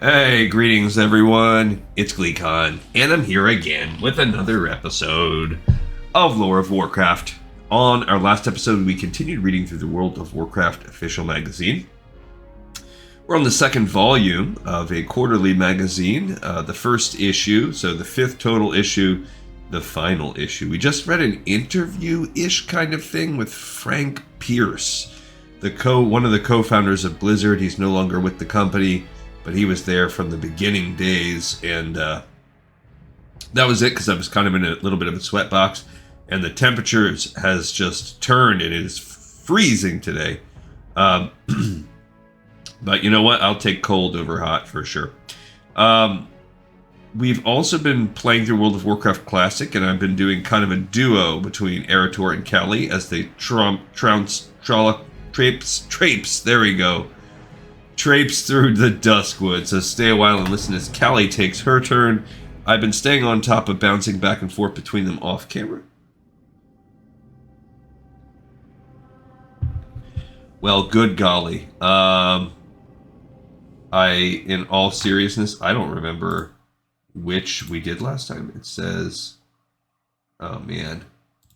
Hey, greetings everyone. It's GleeCon, and I'm here again with another episode of Lore of Warcraft. On our last episode, we continued reading through the World of Warcraft official magazine. We're on the second volume of a quarterly magazine, the first issue, so the fifth total issue, the final issue. We just read an interview-ish kind of thing with Frank Pierce, one of the co-founders of Blizzard. He's no longer with the company, but he was there from the beginning days, and that was it, because I was kind of in a little bit of a sweatbox, and the temperatures has just turned, and it is freezing today. But you know what? I'll take cold over hot for sure. We've also been playing through World of Warcraft Classic, and I've been doing kind of a duo between Erator and Callie as they traipse, there we go. Traipse through the Duskwood, so stay a while and listen as Callie takes her turn. I've been staying on top of bouncing back and forth between them off camera. Well, good golly. In all seriousness, I don't remember which we did last time. It says, oh man,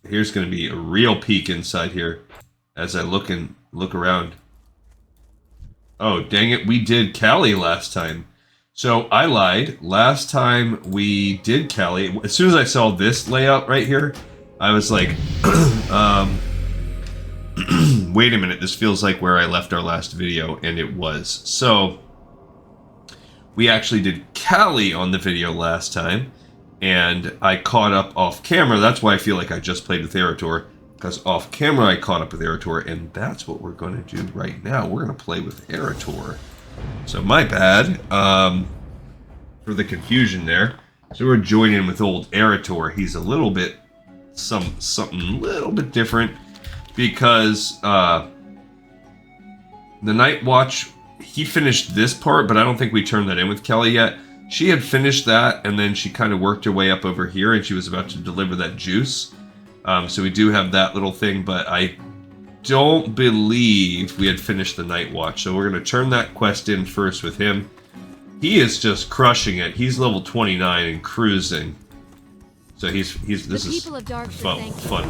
here's going to be a real peek inside here as I look around. Oh, dang it, we did Callie last time. So I lied. Last time we did Callie, as soon as I saw this layout right here, I was like, wait a minute, this feels like where I left our last video, and it was. So we actually did Callie on the video last time, and I caught up off camera. That's why I feel like I just played with Erator. Because off camera I caught up with Erator, and that's what we're going to do right now. We're going to play with Erator. So my bad for the confusion there. So we're joining with old Erator. He's a little bit something a little bit different because the Night Watch, he finished this part, but I don't think we turned that in with Callie yet. She had finished that, and then she kind of worked her way up over here, and she was about to deliver that juice. So we do have that little thing, but I don't believe we had finished the Night Watch. So we're going to turn that quest in first with him. He is just crushing it. He's level 29 and cruising. So this is fun.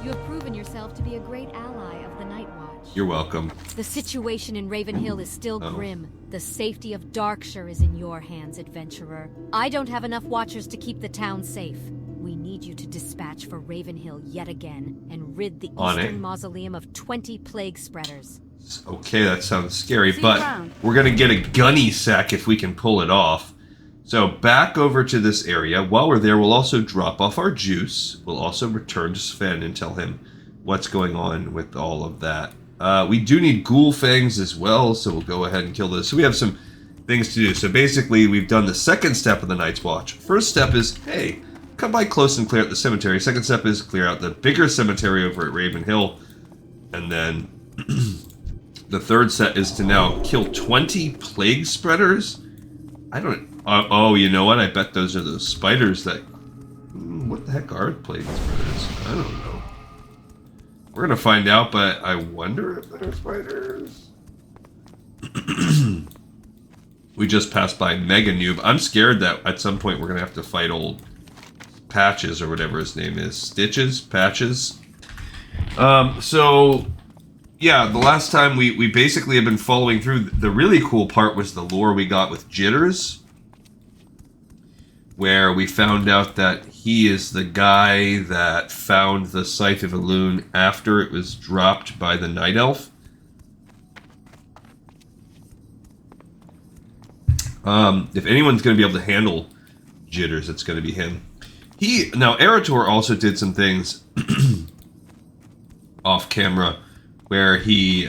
You have proven yourself to be a great ally of the Night Watch. You're welcome. The situation in Ravenhill is still grim. The safety of Darkshire is in your hands, adventurer. I don't have enough watchers to keep the town safe. We need you to dispatch for Ravenhill yet again and rid the Eastern Mausoleum of 20 plague spreaders. Okay, that sounds scary, but we're going to get a gunny sack if we can pull it off. So back over to this area. While we're there, we'll also drop off our juice. We'll also return to Sven and tell him what's going on with all of that. We do need ghoul fangs as well, so we'll go ahead and kill those. So we have some things to do. So basically, we've done the second step of the Night's Watch. First step is, hey, come by close and clear out the cemetery. Second step is clear out the bigger cemetery over at Ravenhill. And then the third set is to now kill 20 plague spreaders. I don't... oh, you know what? I bet those are those spiders that... what the heck are plague spreaders? I don't know. We're going to find out, but I wonder if they're spiders. We just passed by Mega Noob. I'm scared that at some point we're going to have to fight old Patches or whatever his name is. Patches. So yeah, the last time we basically have been following through. The really cool part was the lore we got with Jitters, where we found out that he is the guy that found the Scythe of Elune after it was dropped by the Night Elf. If anyone's going to be able to handle Jitters, it's going to be him. Now, Erator also did some things off camera where he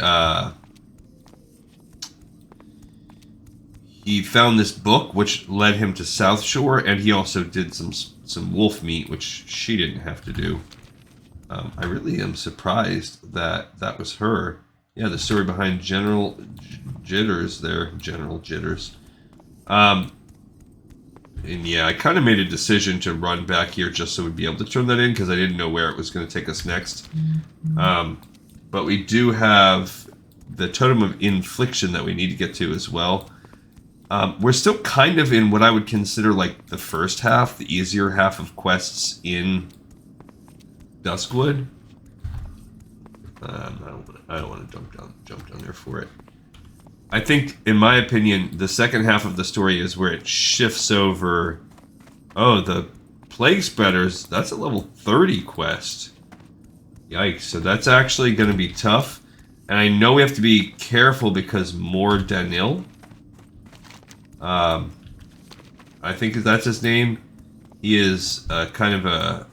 found this book which led him to South Shore, and he also did some wolf meat, which she didn't have to do. I really am surprised that that was her. Yeah, the story behind General Jitters there. General Jitters. And yeah, I kind of made a decision to run back here just so we'd be able to turn that in, because I didn't know where it was going to take us next. But we do have the Totem of Infliction that we need to get to as well. We're still kind of in what I would consider like the first half, the easier half of quests in Duskwood. I don't want to jump down there for it. I think, in my opinion, the second half of the story is where it shifts over. Oh, the Plague Spreaders, that's a level 30 quest. Yikes, so that's actually going to be tough. And I know we have to be careful because more Danil, I think that's his name. He is kind of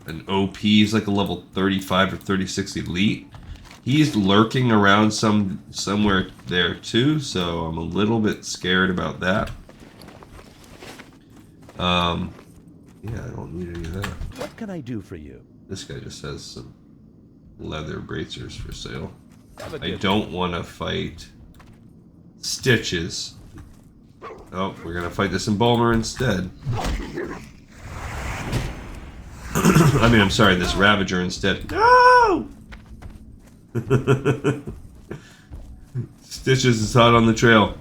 an OP. He's like a level 35 or 36 elite. He's lurking around somewhere there too, so I'm a little bit scared about that. Yeah, I don't need any of that. What can I do for you? This guy just has some leather bracers for sale. Have a I good don't want to fight Stitches. Oh, we're gonna fight this Embalmer instead. I mean, I'm sorry, this Ravager instead. No! Stitches is hot on the trail.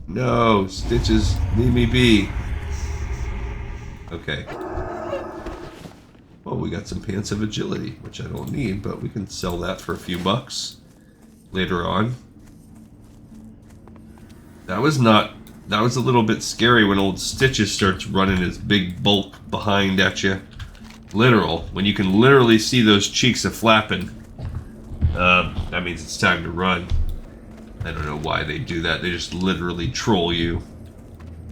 No, Stitches, leave me be. Okay. Well, we got some Pants of Agility, which I don't need, but we can sell that for a few bucks later on. That was a little bit scary when old Stitches starts running his big bulk behind at you. Literal. When you can literally see those cheeks a-flapping. That means it's time to run. I don't know why they do that. They just literally troll you.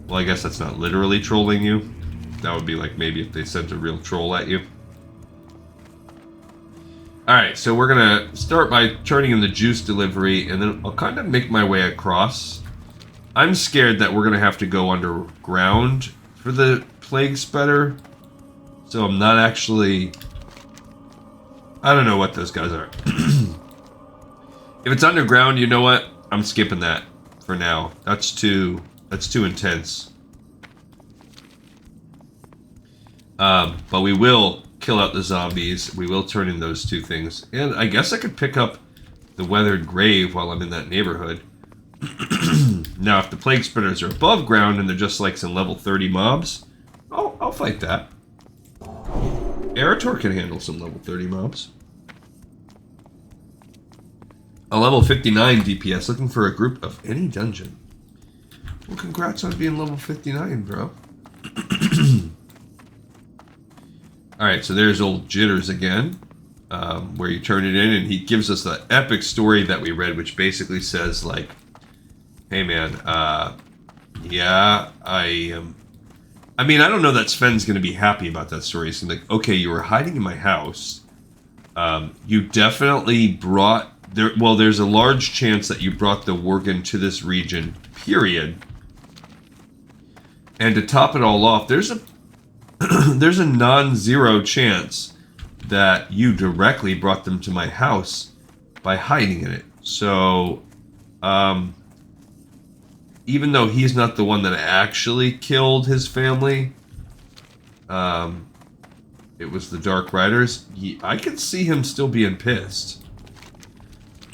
Well, I guess that's not literally trolling you. That would be like maybe if they sent a real troll at you. Alright, so we're gonna start by turning in the juice delivery, and then I'll kind of make my way across. I'm scared that we're gonna have to go underground for the Plague Spreader. So I'm not actually... I don't know what those guys are. If it's underground, you know what? I'm skipping that for now. That's too intense. But we will kill out the zombies. We will turn in those two things. And I guess I could pick up the Weathered Grave while I'm in that neighborhood. Now, if the Plague Spreaders are above ground and they're just like some level 30 mobs, I'll fight that. Eritor can handle some level 30 mobs. A level 59 DPS looking for a group of any dungeon. Well, congrats on being level 59, bro. Alright, so there's old Jitters again, where you turn it in, and he gives us the epic story that we read, which basically says, like, hey man, yeah, I mean, I don't know that Sven's going to be happy about that story. He's like, okay, you were hiding in my house. You definitely brought... there's a large chance that you brought the Worgen to this region, period. And to top it all off, there's a there's a non-zero chance that you directly brought them to my house by hiding in it. So, even though he's not the one that actually killed his family, it was the Dark Riders, I could see him still being pissed.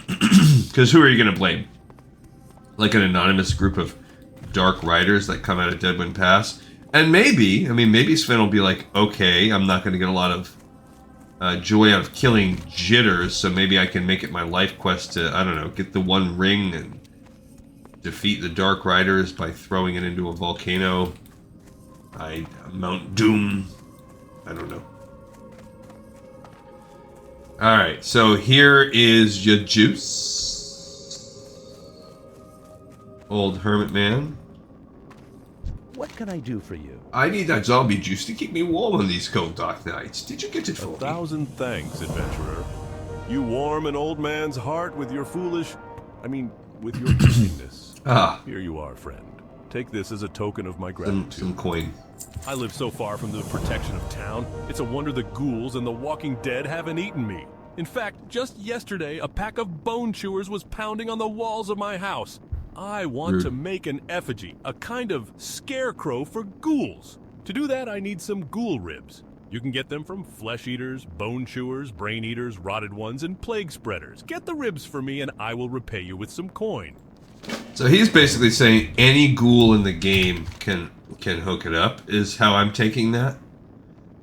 Because who are you going to blame? Like an anonymous group of Dark Riders that come out of Deadwind Pass? And maybe Sven will be like, okay, I'm not going to get a lot of joy out of killing Jitters, so maybe I can make it my life quest to, I don't know, get the one ring and defeat the Dark Riders by throwing it into a volcano. Mount Doom. I don't know. Alright, so here is your juice. Old Hermit Man. What can I do for you? I need that zombie juice to keep me warm on these cold dark nights. Did you get it for me? 1,000 thanks, adventurer. You warm an old man's heart with your with your kindness. Here you are, friend. Take this as a token of my gratitude. Some coin. I live so far from the protection of town, it's a wonder the ghouls and the walking dead haven't eaten me. In fact, just yesterday, a pack of bone chewers was pounding on the walls of my house. I want to make an effigy, a kind of scarecrow for ghouls. To do that, I need some ghoul ribs. You can get them from flesh eaters, bone chewers, brain eaters, rotted ones, and plague spreaders. Get the ribs for me and I will repay you with some coin. So he's basically saying any ghoul in the game can hook it up, is how I'm taking that.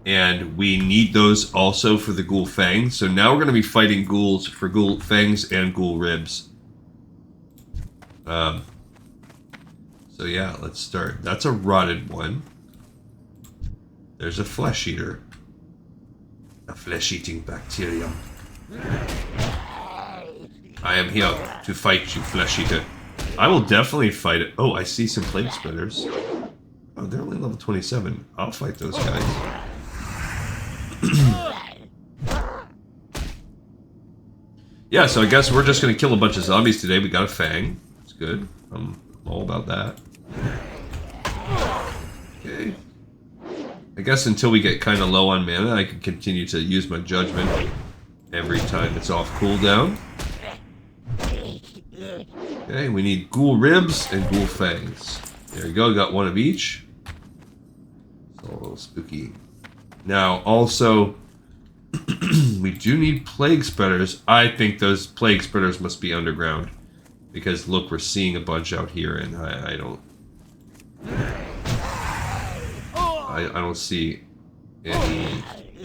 And we need those also for the ghoul fangs. So now we're going to be fighting ghouls for ghoul fangs and ghoul ribs. So yeah, let's start. That's a rotted one. There's a flesh eater. A flesh-eating bacterium. I am here to fight you, flesh eater. I will definitely fight it. Oh, I see some plague spreaders. Oh, they're only level 27. I'll fight those guys. Yeah, so I guess we're just going to kill a bunch of zombies today. We got a fang. It's good. I'm all about that. Okay. I guess until we get kind of low on mana, I can continue to use my judgment every time it's off cooldown. Okay, we need ghoul ribs and ghoul fangs. There you go, got one of each. It's all a little spooky. Now, also, we do need plague spreaders. I think those plague spreaders must be underground. Because, look, we're seeing a bunch out here, and I don't... I don't see any...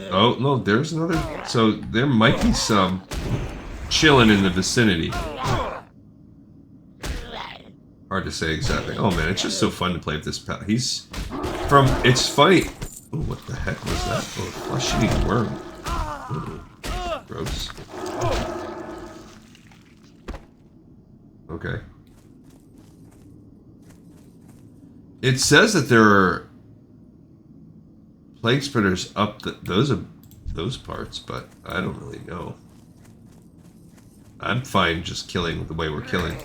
Oh, no, there's another... So, there might be some chilling in the vicinity. Hard to say exactly. Oh, man, it's just so fun to play with this pal. He's... From... It's funny... Oh, what the heck was that? Oh, flesh-eating worm. Oh, gross. Okay. It says that there are plague spreaders up those parts, but I don't really know. I'm fine just killing the way we're killing.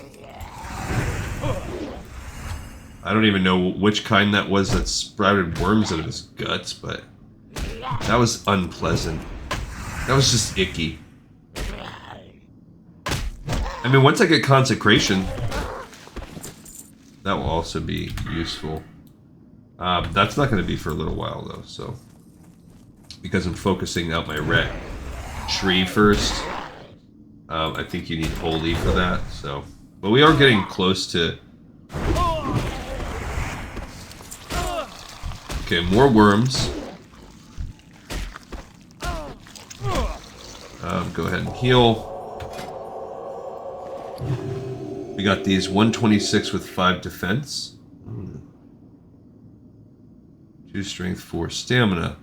I don't even know which kind that was that sprouted worms out of his guts, but that was unpleasant. That was just icky. I mean, once I get consecration, that will also be useful. That's not going to be for a little while, though, so... Because I'm focusing out my red tree first. I think you need holy for that, so... But we are getting close to... Okay, more worms. Go ahead and heal. We got these 126 with 5 defense. 2 strength, 4 stamina.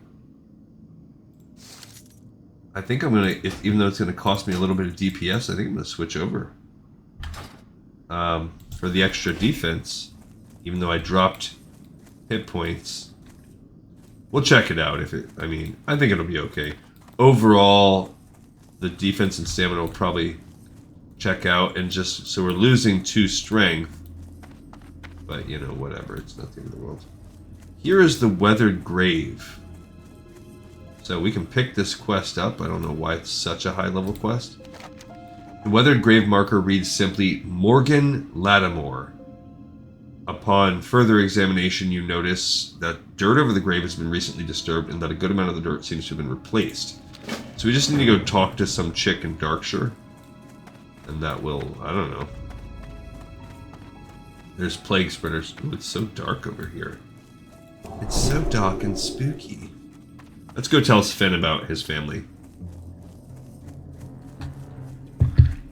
I think I'm gonna, even though it's gonna cost me a little bit of DPS, I think I'm gonna switch over. For the extra defense, even though I dropped hit points. We'll check it out I mean, I think it'll be okay. Overall, the defense and stamina will probably check out, and just, so we're losing 2 strength. But, you know, whatever, it's nothing in the world. Here is the Weathered Grave. So we can pick this quest up. I don't know why it's such a high-level quest. The Weathered Grave marker reads simply, Morgan Lattimore. Upon further examination, you notice that dirt over the grave has been recently disturbed and that a good amount of the dirt seems to have been replaced. So we just need to go talk to some chick in Darkshire. And that will, I don't know. There's plague spreaders. Ooh, it's so dark over here. It's so dark and spooky. Let's go tell Sven about his family.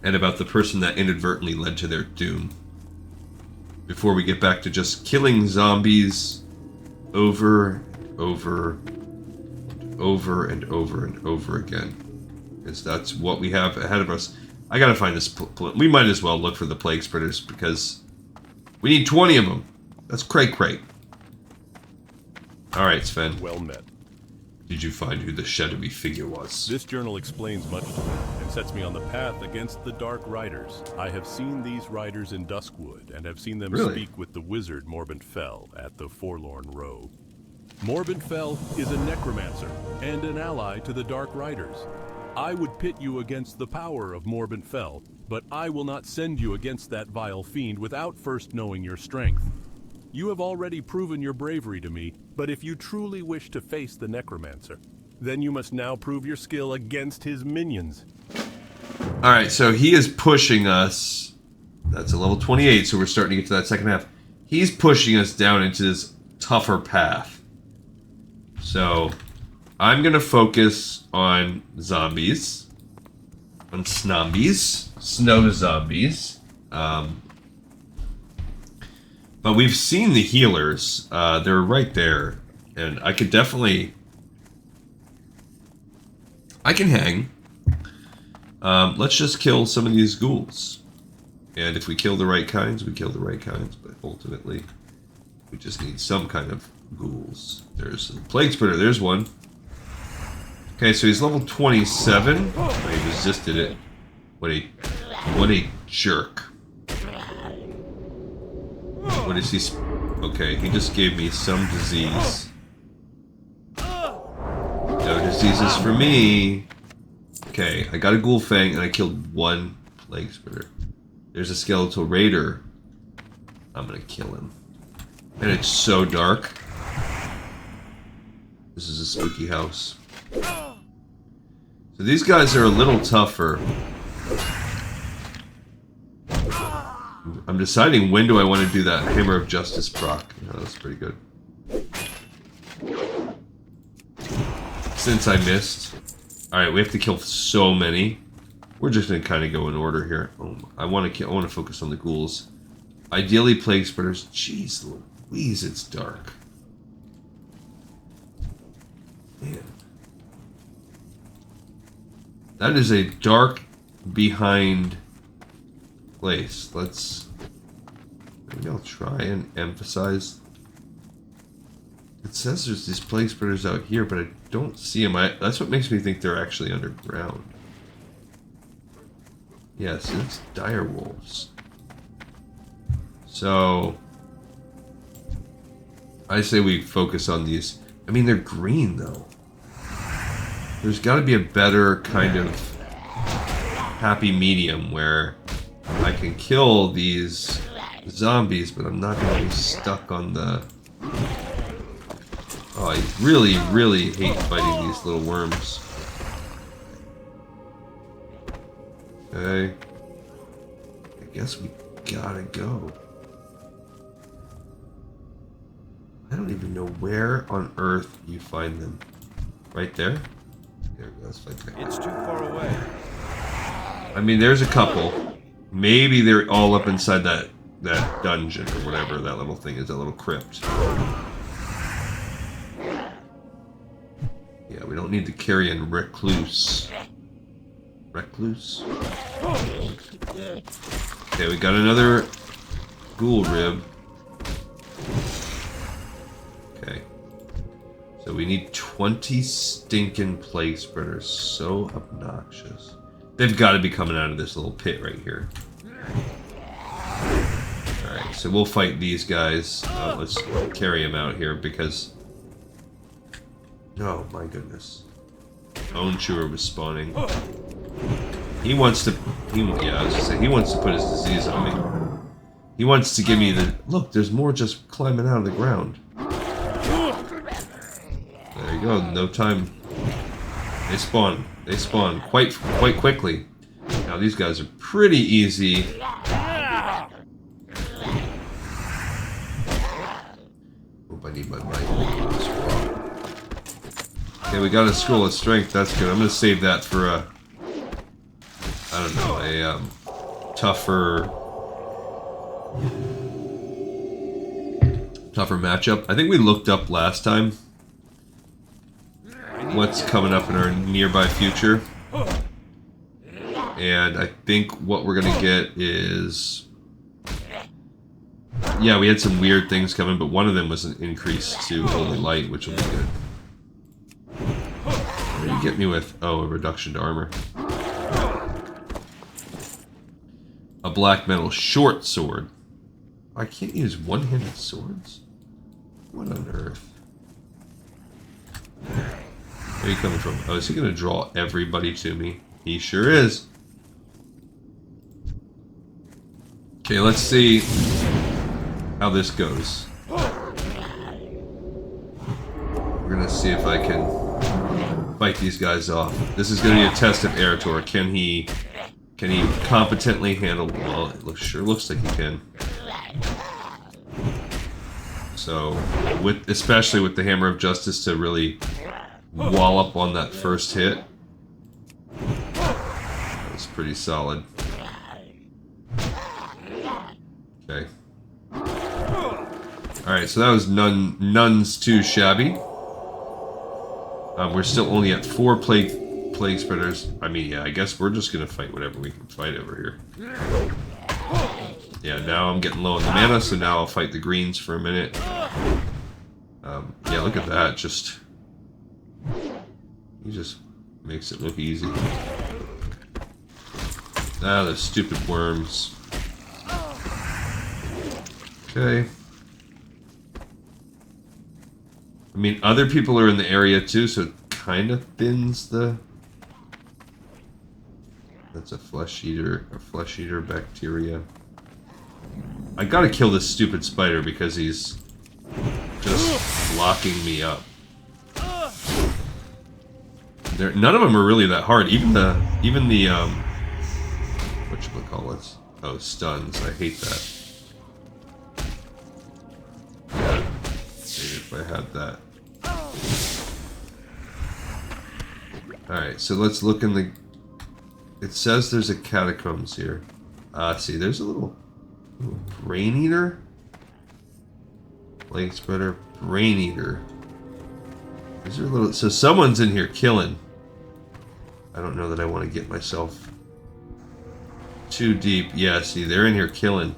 And about the person that inadvertently led to their doom. Before we get back to just killing zombies over, over, over, and over, and over again. Because that's what we have ahead of us. I gotta find this... We might as well look for the plague spreaders, because we need 20 of them. That's cray-cray. Alright, Sven. Well met. Did you find who the shadowy figure was? This journal explains much to me and sets me on the path against the Dark Riders. I have seen these riders in Duskwood and have seen them speak with the wizard Morbin Fell at the Forlorn Road. Morbin Fell is a necromancer and an ally to the Dark Riders. I would pit you against the power of Morbin Fell, but I will not send you against that vile fiend without first knowing your strength. You have already proven your bravery to me, but if you truly wish to face the necromancer, then you must now prove your skill against his minions. Alright, so he is pushing us That's a level 28, so we're starting to get to that second half. He's pushing us down into this tougher path. So, I'm going to focus on zombies. On snumbies. Snow zombies. But we've seen the healers. They're right there. And I could definitely... I can hang. Let's just kill some of these ghouls. And if we kill the right kinds, we kill the right kinds. But ultimately, we just need some kind of ghouls. There's a plague spreader. There's one. Okay, so he's level 27. Oh, he resisted it. What a jerk. What is he? Okay, he just gave me some disease. No diseases for me. Okay, I got a ghoul fang and I killed one plague spreader. There's a skeletal raider. I'm gonna kill him. And it's so dark. This is a spooky house. So these guys are a little tougher. I'm deciding when do I want to do that Hammer of Justice proc. Oh, that's pretty good. Since I missed. Alright, we have to kill so many. We're just gonna kind of go in order here. Oh, I want to focus on the ghouls. Ideally, plague spreaders. Jeez Louise, it's dark. Man. That is a dark behind place. Maybe I'll try and emphasize. It says there's these plague spreaders out here, but I don't see them. That's what makes me think they're actually underground. Yes, it's dire wolves. So I say we focus on these. I mean, they're green though. There's got to be a better kind of happy medium where I can kill these zombies, but I'm not going to be stuck on the... Oh, I really, really hate fighting these little worms. Okay. I guess we gotta go. I don't even know where on earth you find them. Right there? There we go, let's fight there. It's too far away. I mean, there's a couple. Maybe they're all up inside that dungeon or whatever that little thing is, that little crypt. Yeah, we don't need to carry in Recluse. Recluse? Okay, we got another ghoul rib. Okay. So we need 20 stinking plague spreaders. So obnoxious. They've got to be coming out of this little pit right here. Alright, so we'll fight these guys. Let's carry them out here because... Oh my goodness. Bone Chewer was spawning. He wants to... yeah, I was gonna say, he wants to put his disease on me. He wants to give me the... Look, there's more just climbing out of the ground. There you go, no time. They spawn. They spawn quite quickly. Now these guys are pretty easy. Hope I need my mic. Okay, we got a scroll of strength. That's good. I'm gonna save that for a... I don't know, a tougher matchup. I think we looked up last time what's coming up in our nearby future. And I think what we're gonna get is... Yeah, we had some weird things coming, but one of them was an increase to Holy Light, which will be good. What do you get me with? Oh, a reduction to armor. A black metal short sword. I can't use one-handed swords? What on earth? Where are you coming from? Oh, is he going to draw everybody to me? He sure is. Okay, let's see how this goes. We're going to see if I can fight these guys off. This is going to be a test of Eritor. Can he Can he competently handle... Well, it sure looks like he can. So, especially with the Hammer of Justice to really wallop on that first hit. That's pretty solid. Okay. Alright, so that was none's too shabby. We're still only at 4 plague spreaders. I mean, yeah, I guess we're just gonna fight whatever we can fight over here. Yeah, now I'm getting low on the mana, so now I'll fight the greens for a minute. Yeah, look at that. He just makes it look easy. Ah, those stupid worms. Okay. I mean, other people are in the area too, so it kind of thins the... That's a flesh eater bacteria. I gotta kill this stupid spider because he's just locking me up. None of them are really that hard. Even the whatchamacallits? Oh, stuns. I hate that. Yeah. Maybe if I had that. Alright, so let's look in the... It says there's a catacombs here. See, there's a little brain eater? Plague spreader, brain eater. These are little... So someone's in here killing. I don't know that I want to get myself too deep. Yeah, see, they're in here killing.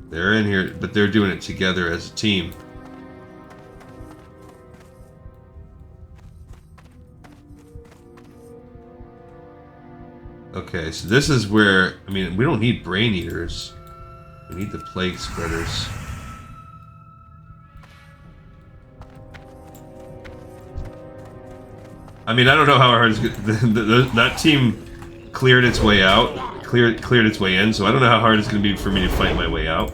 They're in here, but they're doing it together as a team. Okay, so this is where... I mean, we don't need brain eaters. We need the plague spreaders. I mean, I don't know how hard it's that team cleared its way out, cleared its way in, so I don't know how hard it's going to be for me to fight my way out.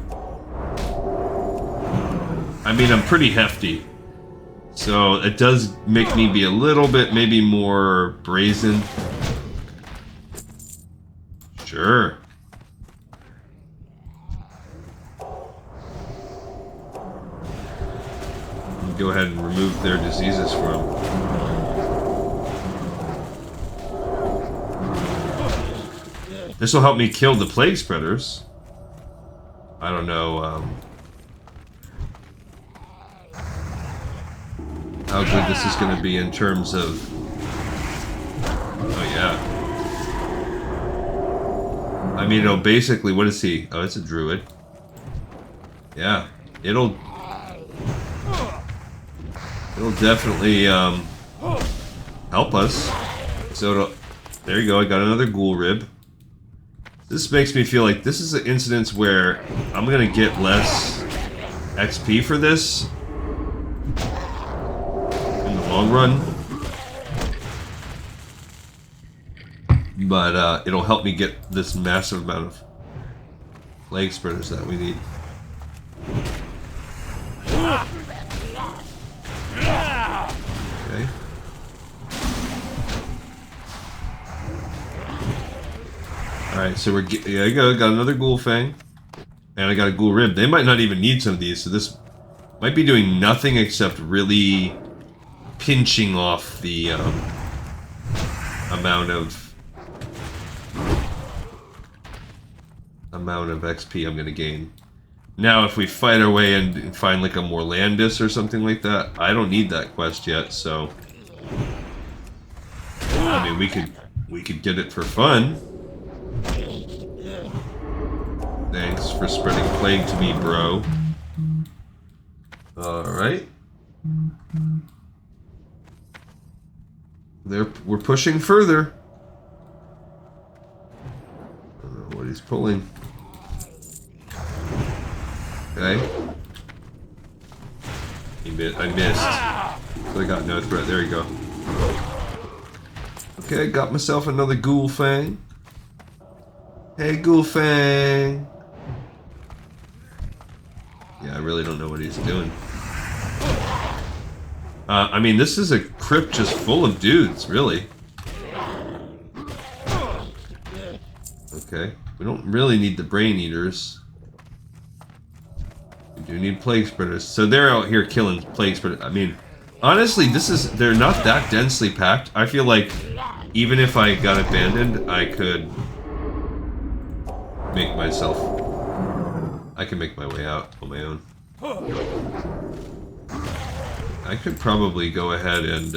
I mean, I'm pretty hefty, so it does make me be a little bit maybe more brazen. Sure. Go ahead and remove their diseases from them. This will help me kill the plague spreaders. I don't know how good this is going to be in terms of... Oh yeah. I mean, it'll basically... What is he? Oh, it's a druid. Yeah. It'll definitely help us. So there you go. I got another ghoul rib. This makes me feel like this is an instance where I'm gonna get less XP for this in the long run, but it'll help me get this massive amount of plague spreaders that we need. Okay. Alright, so we're... Yeah, I got another ghoul fang. And I got a ghoul rib. They might not even need some of these, so this might be doing nothing except really pinching off the amount of XP I'm gonna gain. Now, if we fight our way and find like a Morlandis or something like that, I don't need that quest yet, so... I mean, we could get it for fun. Thanks for spreading plague to me, bro. Alright. We're pushing further. I don't know what he's pulling. Okay. I missed. So I got no threat. There you go. Okay, got myself another ghoul fang. Hey, ghoul fang. Yeah, I really don't know what he's doing. I mean, this is a crypt just full of dudes, really. Okay. We don't really need the brain eaters. We do need plague spreaders. So they're out here killing plague spreaders. I mean, honestly, they're not that densely packed. I feel like even if I got abandoned, I could make myself... I can make my way out on my own. I could probably go ahead and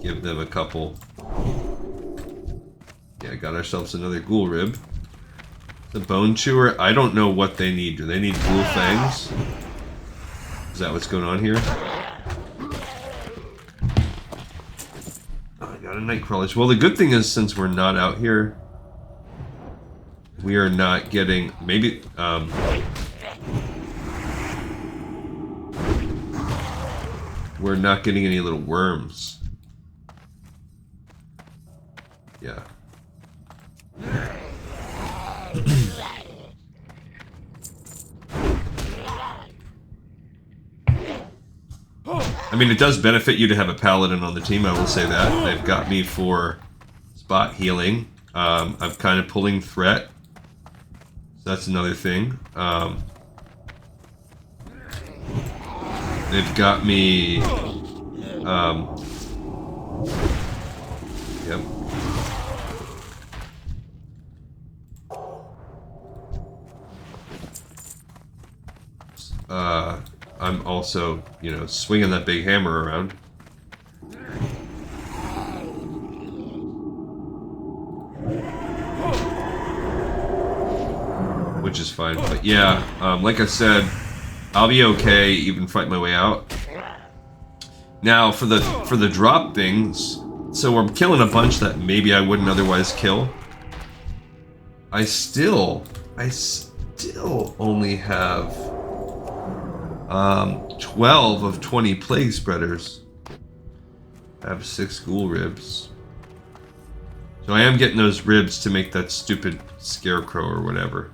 give them a couple. Yeah, got ourselves another ghoul rib. The bone chewer, I don't know what they need. Do they need ghoul fangs? Is that what's going on here? Oh, I got a nightcrawler. Well, the good thing is, since we're not out here, we are not getting... Maybe... we're not getting any little worms. Yeah. I mean, it does benefit you to have a paladin on the team, I will say that. They've got me for spot healing. I'm kind of pulling threat. So that's another thing. They've got me... Yep. I'm also, you know, swinging that big hammer around. Which is fine, but yeah, like I said, I'll be okay even fight my way out. Now, for the drop things, so I'm killing a bunch that maybe I wouldn't otherwise kill. I still only have 12 of 20 plague spreaders. I have 6 ghoul ribs. So I am getting those ribs to make that stupid scarecrow or whatever.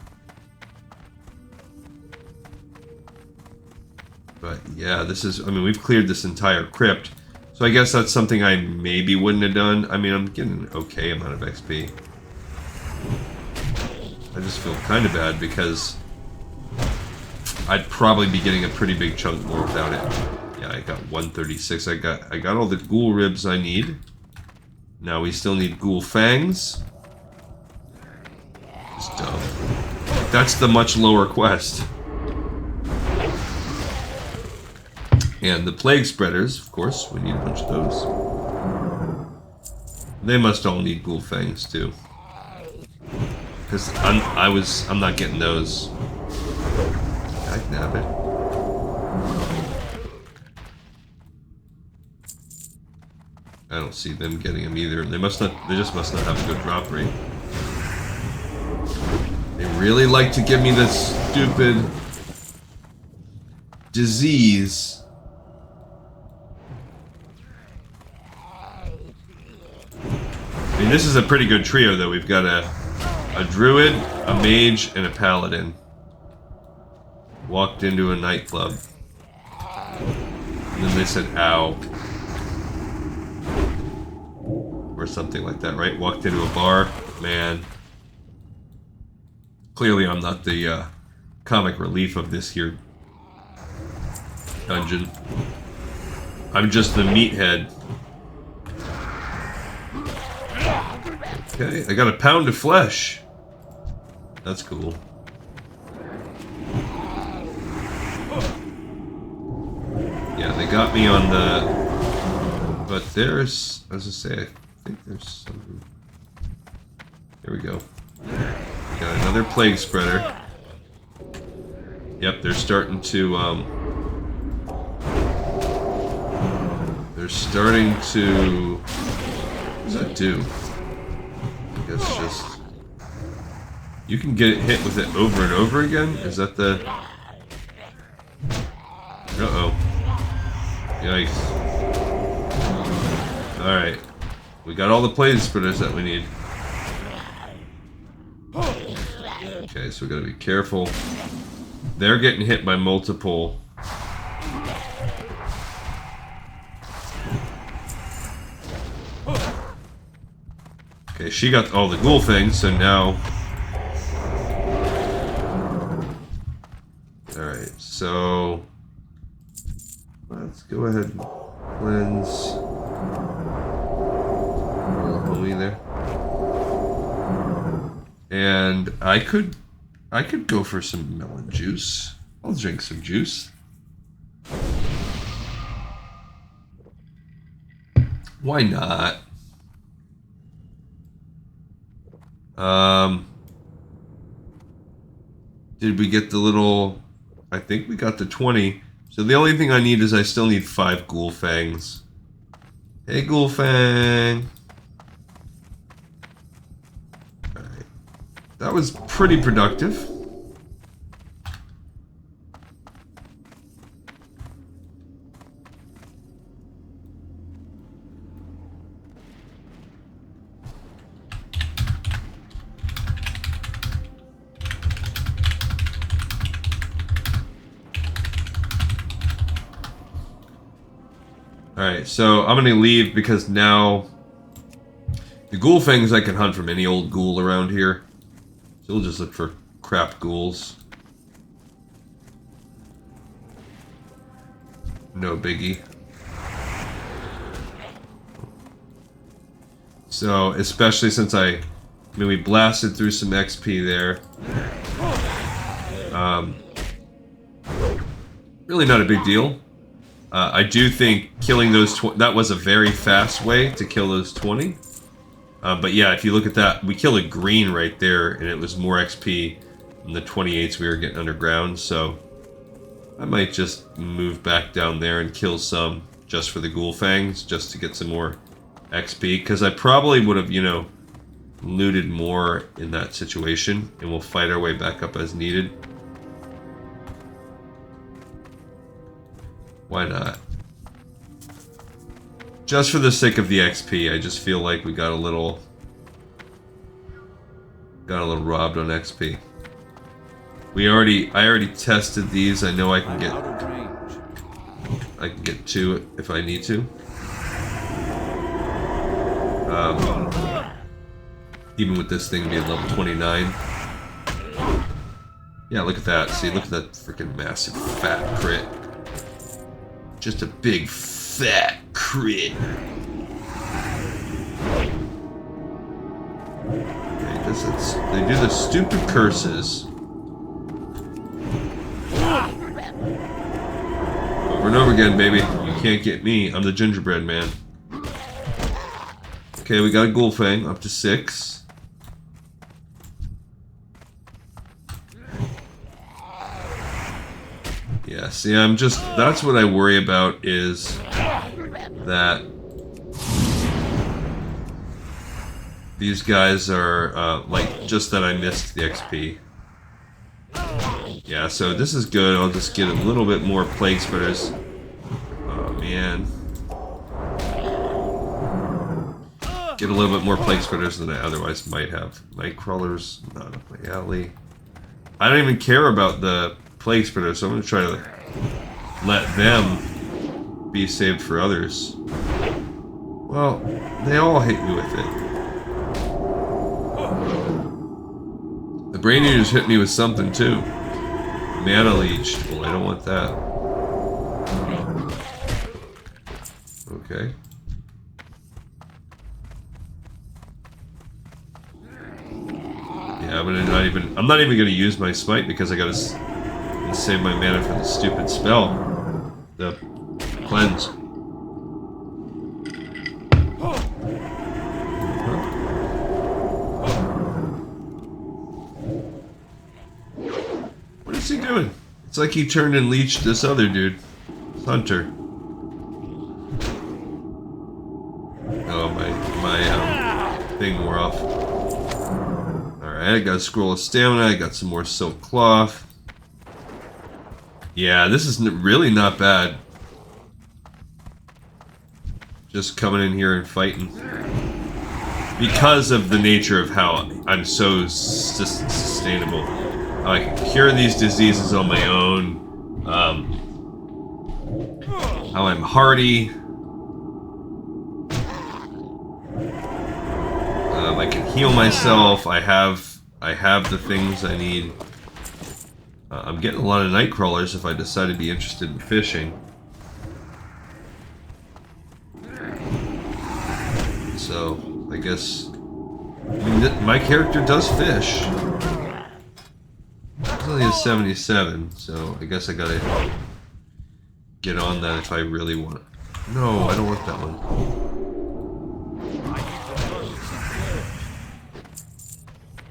But yeah, this is, I mean, we've cleared this entire crypt. So I guess that's something I maybe wouldn't have done. I mean, I'm getting an okay amount of XP. I just feel kind of bad because I'd probably be getting a pretty big chunk more without it. Yeah, I got 136. I got all the ghoul ribs I need. Now we still need ghoul fangs. Just dumb. That's the much lower quest. And the plague spreaders, of course, we need a bunch of those. They must all need ghoul fangs too. Because I'm not getting those. I can have it. I don't see them getting them either. They just must not have a good drop rate. They really like to give me this stupid disease. I mean, this is a pretty good trio, though. We've got a druid, a mage, and a paladin. Walked into a nightclub. And then they said, ow. Or something like that, right? Walked into a bar. Man. Clearly I'm not the comic relief of this here dungeon. I'm just the meathead. Okay, I got a pound of flesh. That's cool. Yeah, they got me on the... But there's... As I say, I think there's something... There we go. Got another plague spreader. Yep, they're starting to... They're starting to... What does that do? I guess just... You can get hit with it over and over again? Is that the... Uh-oh. Yikes. Alright. We got all the plague spreaders that we need. Okay, so we gotta be careful. They're getting hit by multiple... Okay, she got all the ghoul things, so now... Alright, so... Let's go ahead and cleanse... Homie there. And I could go for some melon juice. I'll drink some juice. Why not? Did we get the little... I think we got the 20. So the only thing I need is I still need 5 ghoul fangs. Hey, ghoul fang. Alright. That was pretty productive. Alright, so I'm gonna leave because now the ghoul fangs I can hunt from any old ghoul around here. So we'll just look for crap ghouls. No biggie. So, especially since we blasted through some XP there. Really not a big deal. I do think killing those that was a very fast way to kill those 20. But yeah, if you look at that, we killed a green right there, and it was more XP than the 28s we were getting underground, so I might just move back down there and kill some just for the ghoul fangs, just to get some more XP, because I probably would have, you know, looted more in that situation, and we'll fight our way back up as needed. Why not? Just for the sake of the XP, I just feel like we got a little robbed on XP. I already tested these. I know I can get 2 if I need to. Even with this thing being level 29. Yeah, look at that. See, look at that freaking massive fat crit. Just a big fat crit. Okay, they do the stupid curses. Over and over again, baby. You can't get me. I'm the gingerbread man. Okay, we got a ghoul fang up to 6. Yeah, see, that's what I worry about, is that these guys are, like, just that I missed the XP. Yeah, so this is good. I'll just get a little bit more plague spreaders. Oh, man. Get a little bit more plague spreaders than I otherwise might have. Night crawlers, not up my alley. I don't even care about the plague spreaders, so I'm going to try to let them be saved for others. Well, they all hit me with it. The brain eaters hit me with something too. Mana leech. Well, I don't want that. Okay. Yeah, I'm not even gonna use my smite because I gotta save my mana for the stupid spell. The cleanse. What is he doing? It's like he turned and leeched this other dude. Hunter. Oh, my thing wore off. Alright, I got a scroll of stamina, I got some more silk cloth. Yeah, this is really not bad. Just coming in here and fighting. Because of the nature of how I'm so sustainable. I can cure these diseases on my own. How I'm hardy. I can heal myself. I have the things I need. I'm getting a lot of night crawlers if I decide to be interested in fishing. So, I guess... I mean, my character does fish. It's only a 77, so I guess I gotta get on that if I really want it. No, I don't want that one.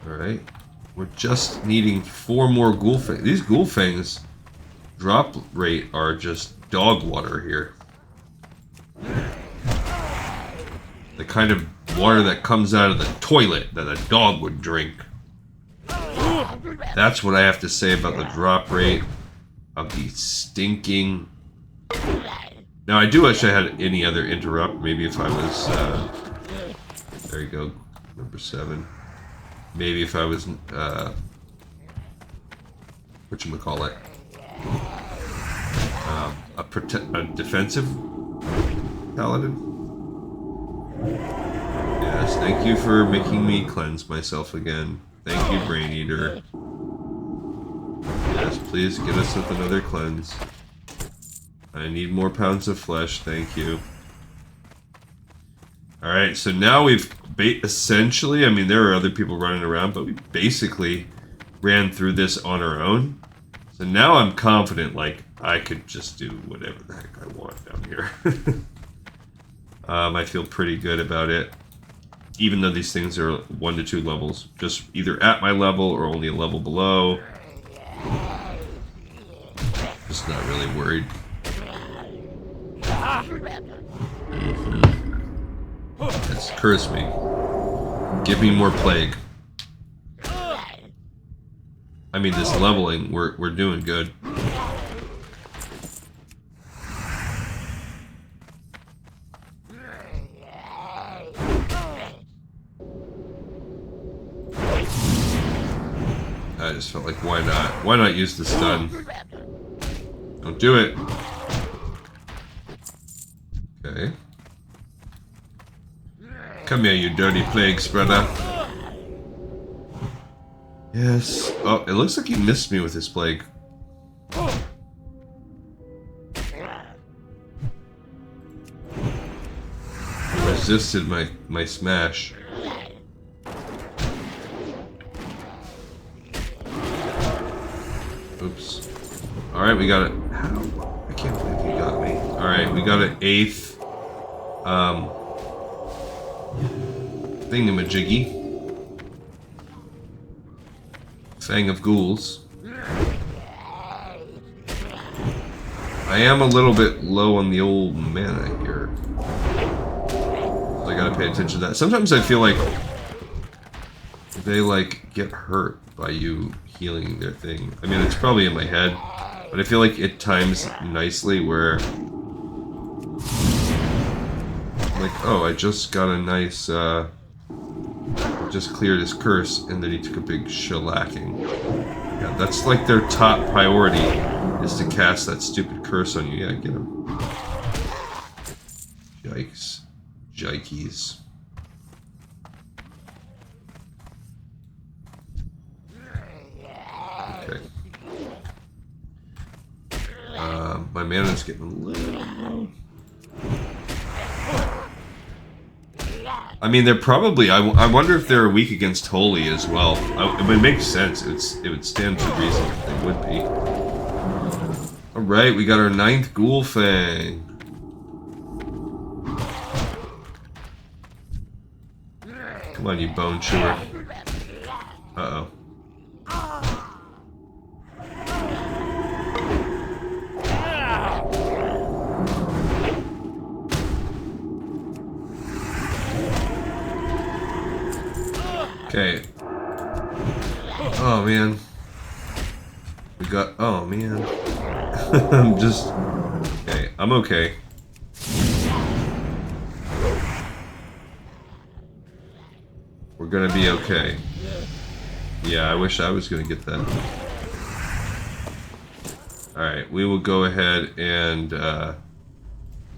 Alright. We're just needing 4 more ghoul fangs. These ghoul fangs drop rate are just dog water here. The kind of water that comes out of the toilet that a dog would drink. That's what I have to say about the drop rate of the stinking... Now, I do wish I had any other interrupt. Maybe if I was... there you go. Number 7. Maybe if I was... whatchamacallit? A defensive paladin? Yes, thank you for making me cleanse myself again. Thank you, Brain Eater. Yes, please get us with another cleanse. I need more pounds of flesh, thank you. Alright, so now we've essentially, I mean, there are other people running around, but we basically ran through this on our own. So now I'm confident, like, I could just do whatever the heck I want down here. I feel pretty good about it. Even though these things are 1 to 2 levels. Just either at my level or only a level below. Just not really worried. Let's curse me. Give me more plague. I mean, this leveling, we're doing good. I just felt like, why not? Why not use the stun? Don't do it. Okay. Come here, you dirty plague spreader. Yes. Oh, it looks like he missed me with his plague. He resisted my smash. Oops. Alright, we got it. How? I can't believe he got me. Alright, we got an 8th. Thingamajiggy. Fang of ghouls. I am a little bit low on the old mana here. So I gotta pay attention to that. Sometimes I feel like they, like, get hurt by you healing their thing. I mean, it's probably in my head, but I feel like it times nicely where... like, oh, I just got a nice, just cleared his curse, and then he took a big shellacking. Yeah, that's like their top priority, is to cast that stupid curse on you. Yeah, get him. Yikes. Jikeys. Okay. My mana's getting a little low. I mean, they're probably... I wonder if they're weak against Holy as well. It would make sense. It would stand to reason that they would be. Alright, we got our 9th Ghoul Fang. Come on, you bone chewer. Uh-oh. Okay. Oh, man. We got... oh, man. I'm just... okay, I'm okay. We're gonna be okay. Yeah, I wish I was gonna get that. Alright, we will go ahead and... I'm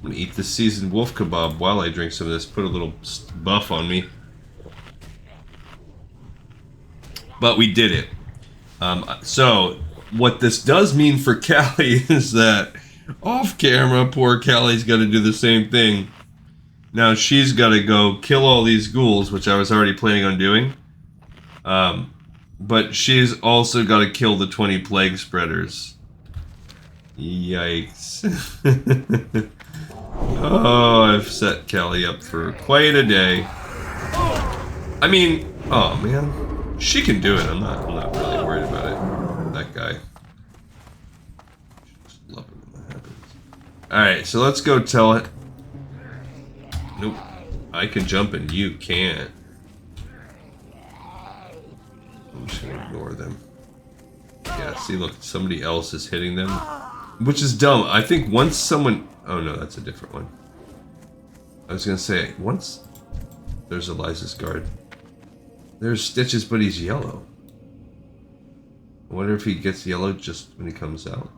gonna eat the seasoned wolf kebab while I drink some of this. Put a little buff on me. But we did it. So, what this does mean for Callie is that off camera, poor Callie's got to do the same thing. Now she's got to go kill all these ghouls, which I was already planning on doing. But she's also got to kill the 20 plague spreaders. Yikes. Oh, I've set Callie up for quite a day. I mean, oh man, she can do it. I'm not really worried about it. That guy. Just love it when that happens. Alright, so let's go tell it. Nope. I can jump and you can't. I'm just gonna ignore them. Yeah, see, look, somebody else is hitting them. Which is dumb. I think once someone... Oh no, that's a different one. I was gonna say, once... There's Eliza's guard. There's Stitches, but he's yellow. I wonder if he gets yellow just when he comes out.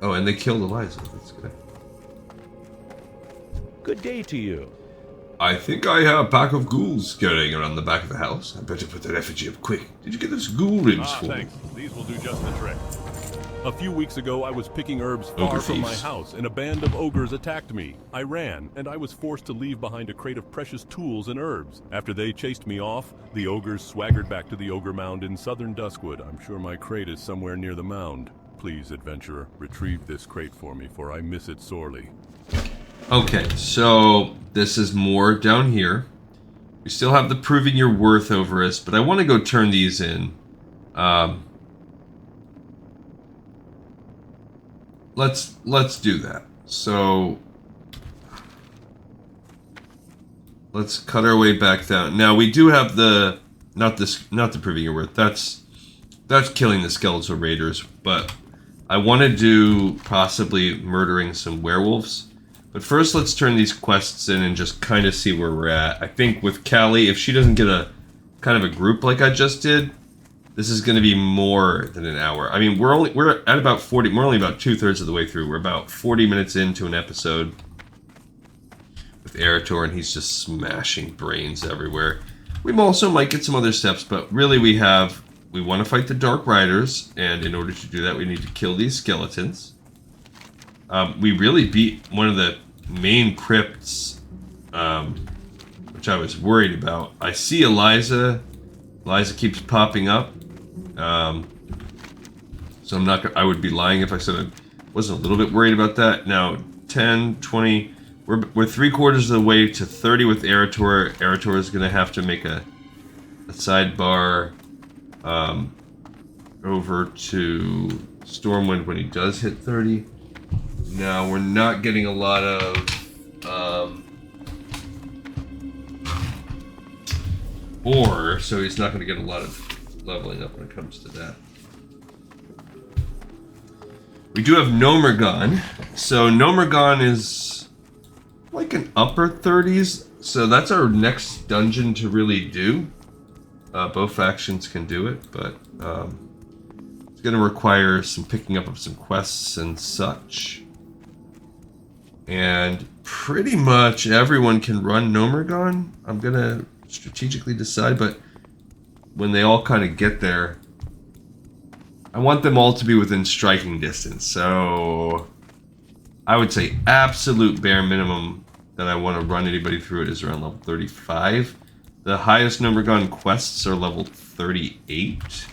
Oh, and they killed Eliza. That's good. Good day to you. I think I have a pack of ghouls scurrying around the back of the house. I better put that effigy up quick. Did you get those ghoul rings for me? Thanks. These will do just the trick. A few weeks ago, I was picking herbs far from my house, and a band of ogres attacked me. I ran, and I was forced to leave behind a crate of precious tools and herbs. After they chased me off, the ogres swaggered back to the ogre mound in southern Duskwood. I'm sure my crate is somewhere near the mound. Please, adventurer, retrieve this crate for me, for I miss it sorely. Okay, so this is more down here. We still have the proving your worth over us, but I want to go turn these in. Let's do that. So let's cut our way back down. Now we do have the not the proving your worth. That's killing the skeletal raiders, but I want to do possibly murdering some werewolves. But first, let's turn these quests in and just kind of see where we're at. I think with Callie, if she doesn't get a kind of a group like I just did, this is going to be more than an hour. I mean, we're at about 40. We're only about 2/3 of the way through. We're about 40 minutes into an episode with Eritor, and he's just smashing brains everywhere. We also might get some other steps, but really we want to fight the Dark Riders, and in order to do that, we need to kill these skeletons. We really beat one of the main crypts, which I was worried about. I see Eliza. Eliza keeps popping up. So I would be lying if I said I wasn't a little bit worried about that. Now, 10, 20, we're 3/4 of the way to 30 with Eritor. Eritor is going to have to make a sidebar over to Stormwind when he does hit 30. Now, we're not getting a lot of ore, so he's not going to get a lot of leveling up when it comes to that. We do have Nomergon. So Nomergon is like an upper 30s, so that's our next dungeon to really do. Both factions can do it, but it's going to require some picking up of some quests and such. And pretty much everyone can run Nomergon. I'm going to strategically decide, but when they all kind of get there, I want them all to be within striking distance. So I would say absolute bare minimum that I want to run anybody through it is around level 35. The highest Nomergon quests are level 38.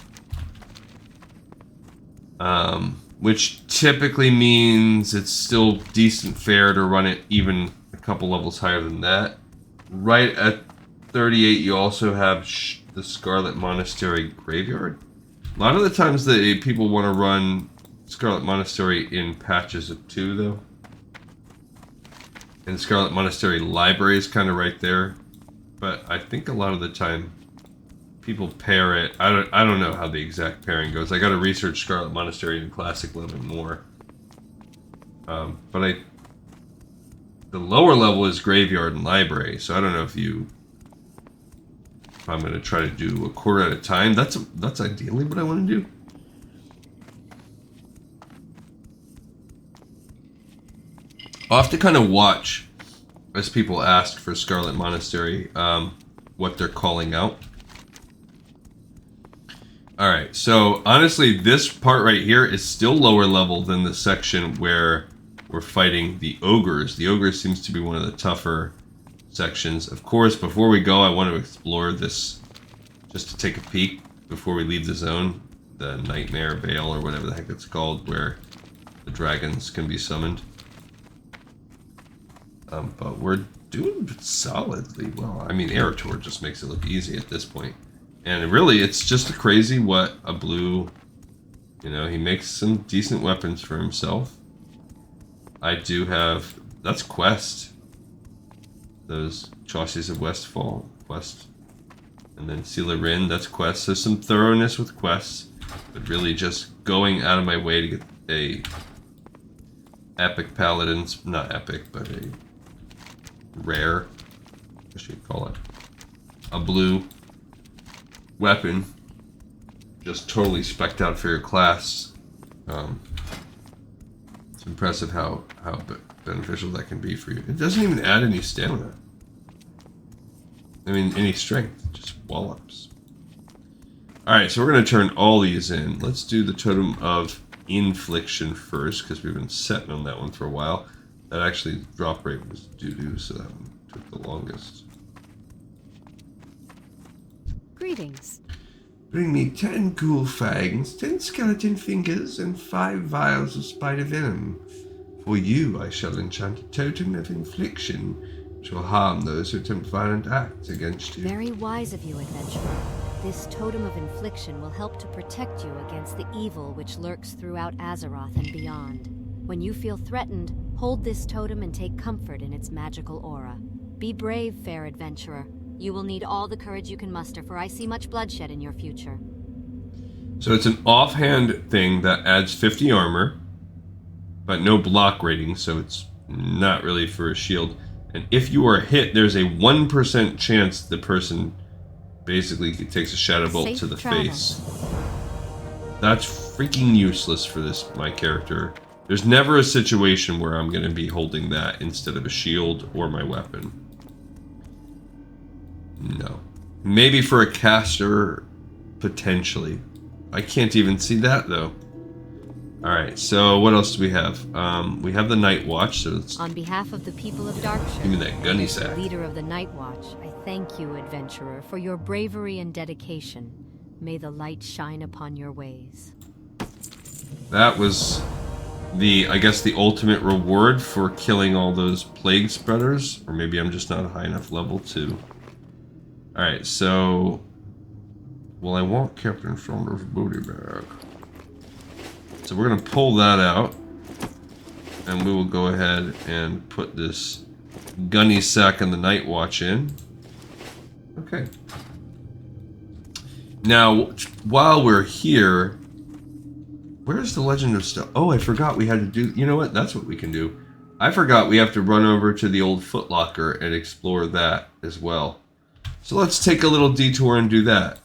Which typically means it's still decent fare to run it even a couple levels higher than that. Right at 38, you also have the Scarlet Monastery Graveyard. A lot of the times the people want to run Scarlet Monastery in patches of 2, though. And Scarlet Monastery Library is kind of right there. But I think a lot of the time people pair it. I don't know how the exact pairing goes. I got to research Scarlet Monastery and Classic a little bit more. But the lower level is Graveyard and Library, so I don't know if I'm going to try to do a quarter at a time. That's ideally what I want to do. I'll have to kind of watch as people ask for Scarlet Monastery. what they're calling out. Alright, so honestly, this part right here is still lower level than the section where we're fighting the ogres. The ogres seems to be one of the tougher sections. Of course, before we go, I want to explore this, just to take a peek before we leave the zone. The Nightmare Vale, or whatever the heck it's called, where the dragons can be summoned. But we're doing solidly well. I mean, Erator just makes it look easy at this point. And really, it's just crazy what a blue... You know, he makes some decent weapons for himself. I do have... That's Quest. Those Chauces of Westfall. Quest. And then Sela Rin, that's Quest. So some thoroughness with quests. But really just going out of my way to get a... Epic Paladins... Not epic, but a... Rare. I should call it. A blue... weapon, just totally spec'd out for your class. It's impressive how beneficial that can be for you. It doesn't even add any stamina. I mean, any strength, just wallops. Alright, so we're going to turn all these in. Let's do the Totem of Infliction first, because we've been setting on that one for a while. That actually, drop rate was doo-doo, so that one took the longest. Greetings. Bring me 10 ghoul fangs, 10 skeleton fingers, and 5 vials of spider venom. For you, I shall enchant a totem of infliction, which will harm those who attempt violent acts against you. Very wise of you, adventurer. This totem of infliction will help to protect you against the evil which lurks throughout Azeroth and beyond. When you feel threatened, hold this totem and take comfort in its magical aura. Be brave, fair adventurer. You will need all the courage you can muster, for I see much bloodshed in your future. So it's an offhand thing that adds 50 armor, but no block rating, so it's not really for a shield. And if you are hit, there's a 1% chance the person basically takes a shadow bolt to the face. That's freaking useless for my character. There's never a situation where I'm going to be holding that instead of a shield or my weapon. No. Maybe for a caster, potentially. I can't even see that, though. Alright, so what else do we have? We have the Night Watch, so it's... On behalf of the people of Darkshire, give me that gunny sack. leader of the Night Watch, I thank you, adventurer, for your bravery and dedication. May the light shine upon your ways. That was I guess the ultimate reward for killing all those plague spreaders. Or maybe I'm just not a high enough level to... Alright, so... Well, I want Captain Saunders' booty bag. So we're going to pull that out. And we will go ahead and put this gunny sack and the Night Watch in. Okay. Now, while we're here... Where's the Legend of Stone? Oh, I forgot we had to do... You know what? That's what we can do. I forgot we have to run over to the old Footlocker and explore that as well. So let's take a little detour and do that.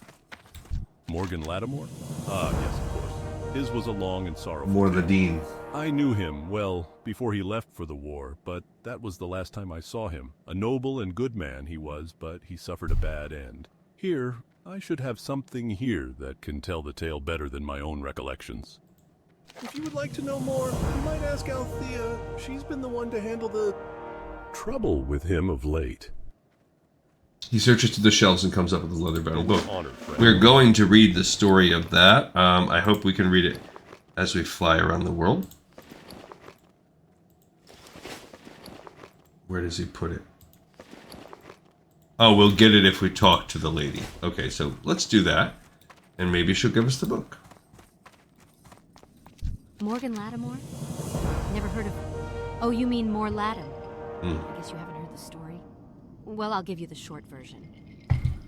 Morgan Lattimore? Ah, yes, of course. His was a long and sorrowful More the tale. Dean. I knew him, well, before he left for the war, but that was the last time I saw him. A noble and good man he was, but he suffered a bad end. Here, I should have something here that can tell the tale better than my own recollections. If you would like to know more, you might ask Althea. She's been the one to handle the trouble with him of late. He searches through the shelves and comes up with a leather-bound book. Honored friend. We're going to read the story of that. I hope we can read it as we fly around the world. Where does he put it? Oh, we'll get it if we talk to the lady. Okay, so let's do that. And maybe she'll give us the book. Morgan Lattimore? Never heard of... Oh, you mean More Latin. Hmm. I guess you haven't heard the story. Well, I'll give you the short version.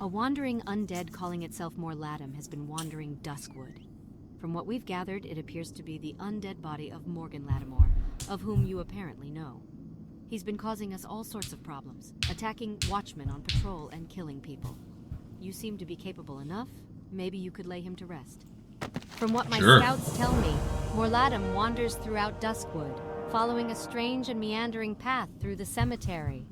A wandering undead calling itself More Latin has been wandering Duskwood. From what we've gathered, it appears to be the undead body of Morgan Lattimore, of whom you apparently know. He's been causing us all sorts of problems, attacking watchmen on patrol and killing people. You seem to be capable enough. Maybe you could lay him to rest. From what my scouts tell me, Morlatum wanders throughout Duskwood, following a strange and meandering path through the cemetery.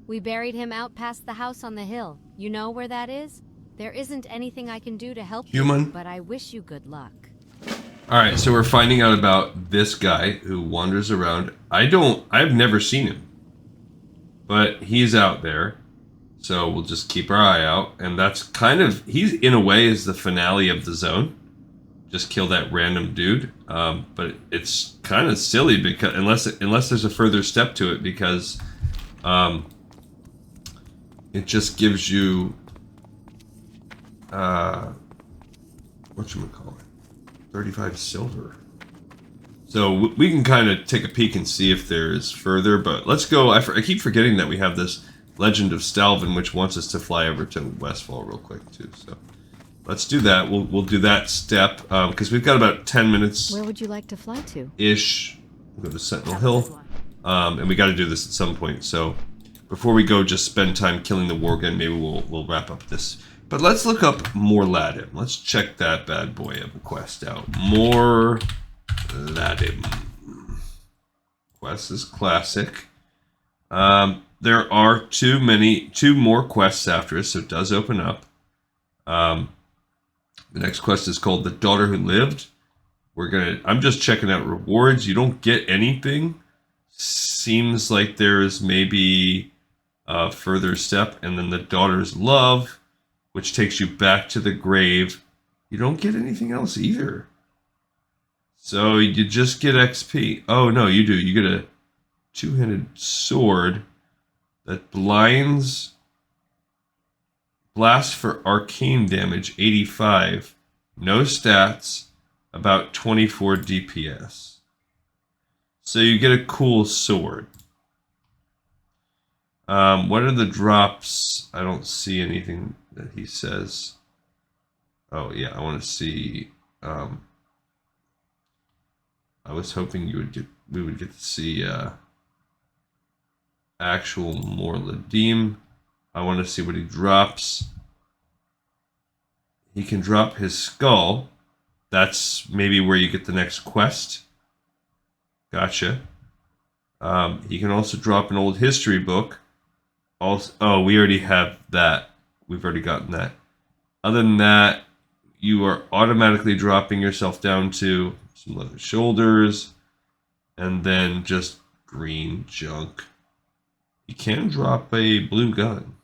We buried him out past the house on the hill. You know where that is? There isn't anything I can do to help Human. you, but I wish you good luck. Alright, so we're finding out about this guy who wanders around. I've never seen him. But he's out there. So we'll just keep our eye out. And that's kind of, he's in a way is the finale of the zone. Just kill that random dude. But it's kind of silly because unless there's a further step to it, because it just gives you whatchamacallit, 35 silver. So we can kind of take a peek and see if there's further, but let's go. I keep forgetting that we have this Legend of Stalvin, which wants us to fly over to Westfall real quick too. So let's do that. We'll do that step because we've got about 10 minutes. Where would you like to fly to? Ish. We'll go to Sentinel Hill, and we got to do this at some point. So before we go, just spend time killing the Worgen. Maybe we'll wrap up this. But let's look up More Ladim. Let's check that bad boy of a quest out. More Ladim. Quest is classic. There are two more quests after us, so it does open up. The next quest is called The Daughter Who Lived. I'm just checking out rewards. You don't get anything. Seems like there's maybe a further step, and then The Daughter's Love, which takes you back to the grave. You don't get anything else either. So you just get XP. Oh, no, you do. You get a two-handed sword that blasts for arcane damage, 85. No stats, about 24 DPS. So you get a cool sword. What are the drops? I don't see anything that he says. Oh yeah, I want to see. I was hoping we would get to see actual More Ladim. I want to see what he drops. He can drop his skull. That's maybe where you get the next quest. Gotcha. He can also drop an old history book. Also, oh, we already have that. We've already gotten that. Other than that, you are automatically dropping yourself down to some leather shoulders, and then just green junk. You can drop a blue gun.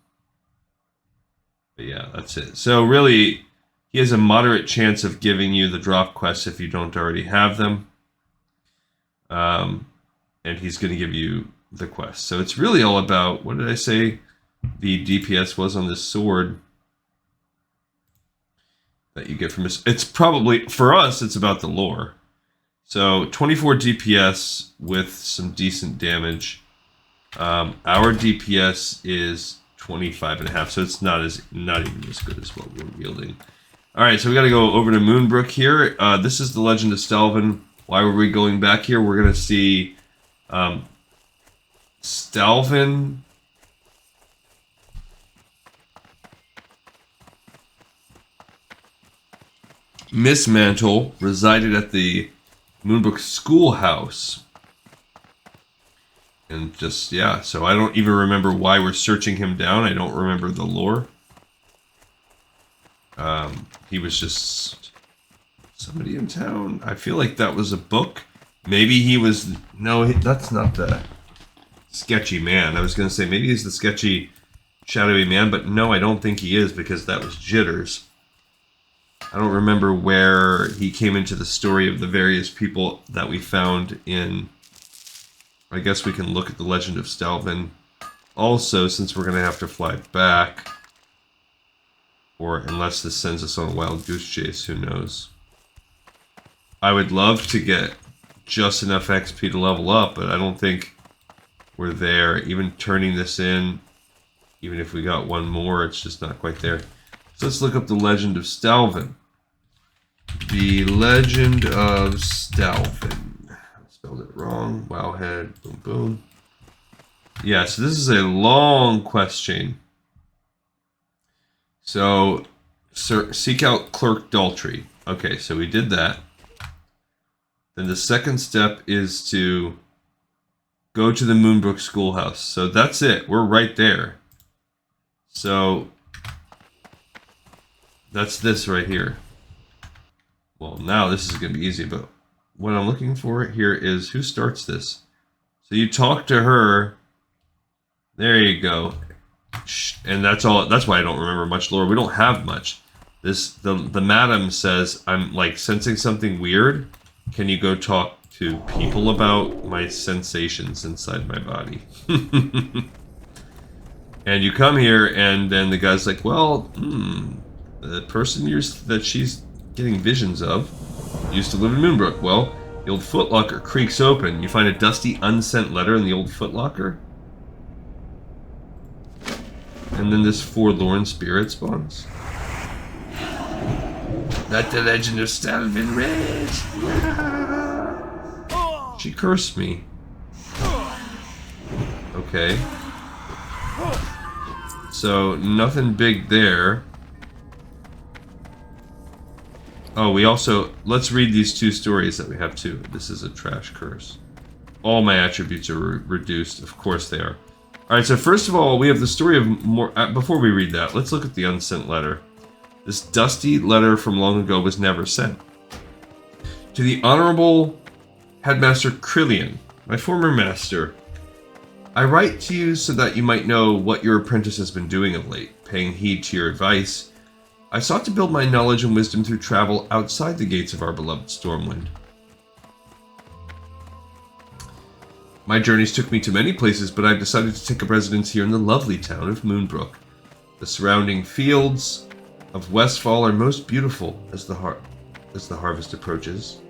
But yeah, that's it. So really, he has a moderate chance of giving you the drop quests if you don't already have them. And he's going to give you the quest. So it's really all about, what did I say the DPS was on this sword that you get from his... It's probably, for us, it's about the lore. So 24 DPS with some decent damage. Our DPS is 25.5, so it's not even as good as what we're wielding. Alright, so we got to go over to Moonbrook here. This is the Legend of Stalvin. Why were we going back here? We're going to see Stalvin Miss Mantle resided at the Moonbrook schoolhouse. And just, yeah, so I don't even remember why we're searching him down. I don't remember the lore. He was just somebody in town. I feel like that was a book. Maybe he was... No, that's not the sketchy man. I was going to say maybe he's the sketchy shadowy man, but no, I don't think he is, because that was Jitters. I don't remember where he came into the story of the various people that we found in... I guess we can look at the Legend of Stalvin also, since we're going to have to fly back. Or unless this sends us on a wild goose chase, who knows. I would love to get just enough XP to level up, but I don't think we're there. Even turning this in, even if we got one more, it's just not quite there. So let's look up the Legend of Stalvin. The Legend of Stalvin. I spelled it wrong. Wowhead. Boom, boom. Yeah, so this is a long quest chain. So, seek out Clerk Daltrey. Okay, so we did that. Then the second step is to go to the Moonbrook Schoolhouse. So that's it. We're right there. So that's this right here. Well, now this is going to be easy, but what I'm looking for here is who starts this. So you talk to her. There you go. And that's all. That's why I don't remember much lore. We don't have much. The madam says, I'm like sensing something weird. Can you go talk to people about my sensations inside my body? And you come here, and then the guy's like, well, the person that she's getting visions of used to live in Moonbrook. Well, the old footlocker creaks open. You find a dusty, unsent letter in the old footlocker. And then this forlorn spirit spawns. Let the legend of Stalvin rest. She cursed me. Okay. So, nothing big there. Oh, we also... Let's read these 2 stories that we have too. This is a trash curse. All my attributes are reduced. Of course they are. Alright, so first of all, we have the story of more... before we read that, let's look at the unsent letter. This dusty letter from long ago was never sent. To the Honorable Headmaster Krillian, my former master, I write to you so that you might know what your apprentice has been doing of late. Paying heed to your advice, I sought to build my knowledge and wisdom through travel outside the gates of our beloved Stormwind. My journeys took me to many places, but I've decided to take up residence here in the lovely town of Moonbrook. The surrounding fields of Westfall are most beautiful as the harvest approaches.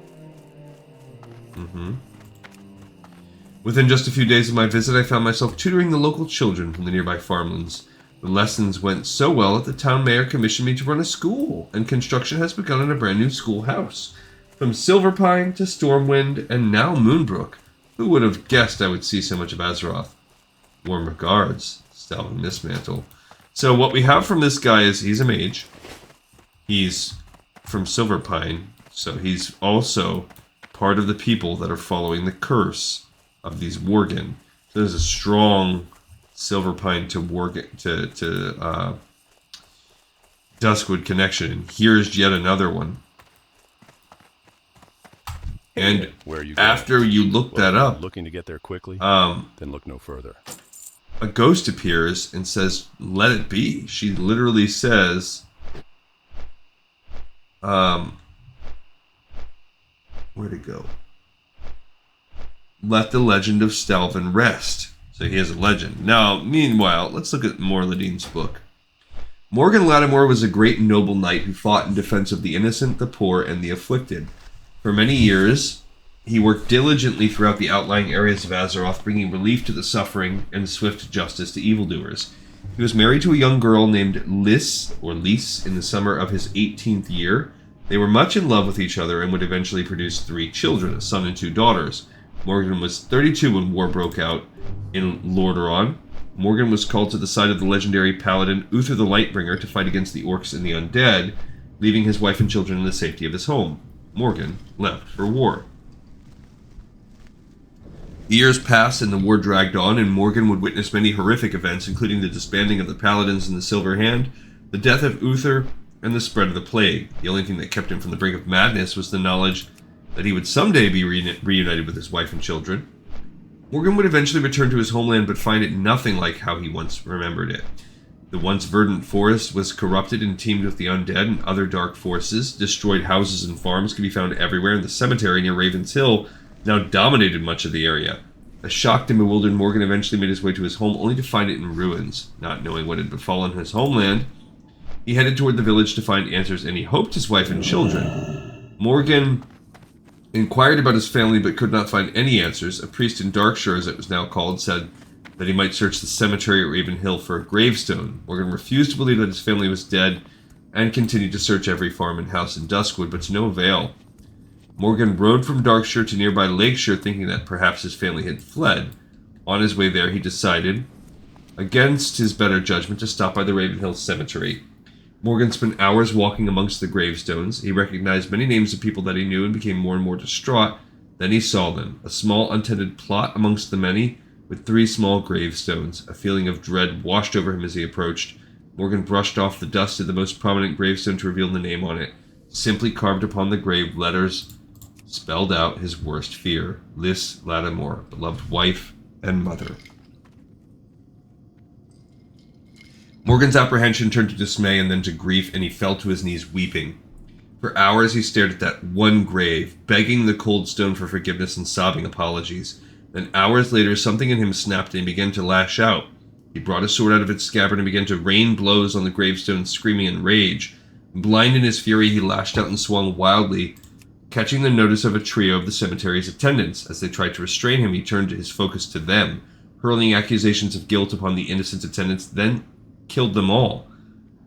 Within just a few days of my visit, I found myself tutoring the local children from the nearby farmlands. The lessons went so well that the town mayor commissioned me to run a school, and construction has begun on a brand new schoolhouse. From Silverpine to Stormwind, and now Moonbrook. Who would have guessed I would see so much of Azeroth? Warm regards, Stalvin Mistmantle. So what we have from this guy is he's a mage. He's from Silverpine, so he's also part of the people that are following the curse of these Worgen. So there's a strong Silverpine to Worgen to Duskwood connection. And here's yet another one. And Where are you after going? you look that up, Looking to get there quickly? Then look no further. a ghost appears and says, "Let it be." She literally says, where'd it go? Let the legend of Stalvin rest. So he has a legend. Now, meanwhile, let's look at Morladine's book. Morgan Lattimore was a great and noble knight who fought in defense of the innocent, the poor, and the afflicted. For many years, he worked diligently throughout the outlying areas of Azeroth, bringing relief to the suffering and swift justice to evildoers. He was married to a young girl named Lys in the summer of his 18th year. They were much in love with each other and would eventually produce 3 children, a son and 2 daughters. Morgan was 32 when war broke out in Lordaeron. Morgan was called to the side of the legendary paladin Uther the Lightbringer to fight against the orcs and the undead, leaving his wife and children in the safety of his home. Morgan left for war. The years passed and the war dragged on, and Morgan would witness many horrific events, including the disbanding of the Paladins and the Silver Hand, the death of Uther, and the spread of the plague. The only thing that kept him from the brink of madness was the knowledge that he would someday be reunited with his wife and children. Morgan would eventually return to his homeland, but find it nothing like how he once remembered it. The once verdant forest was corrupted and teemed with the undead and other dark forces. Destroyed houses and farms could be found everywhere, and the cemetery near Raven's Hill now dominated much of the area. A shocked and bewildered Morgan eventually made his way to his home, only to find it in ruins. Not knowing what had befallen his homeland, he headed toward the village to find answers, and he hoped his wife and children. Morgan inquired about his family but could not find any answers. A priest in Darkshire, as it was now called, said that he might search the cemetery at Raven Hill for a gravestone. Morgan refused to believe that his family was dead and continued to search every farm and house in Duskwood, but to no avail. Morgan rode from Darkshire to nearby Lakeshire, thinking that perhaps his family had fled. On his way there, he decided, against his better judgment, to stop by the Ravenhill Cemetery. Morgan spent hours walking amongst the gravestones. He recognized many names of people that he knew and became more and more distraught Then he saw them, a small untended plot amongst the many, with 3 small gravestones. A feeling of dread washed over him as he approached. Morgan brushed off the dust of the most prominent gravestone to reveal the name on it. Simply carved upon the grave, letters spelled out his worst fear. Lys Lattimore, beloved wife and mother. Morgan's apprehension turned to dismay and then to grief, and he fell to his knees weeping. For hours he stared at that one grave, begging the cold stone for forgiveness and sobbing apologies. Then hours later, something in him snapped and he began to lash out. He brought his sword out of its scabbard and began to rain blows on the gravestone, screaming in rage. Blind in his fury, he lashed out and swung wildly, catching the notice of a trio of the cemetery's attendants. As they tried to restrain him, he turned his focus to them, hurling accusations of guilt upon the innocent attendants, then killed them all.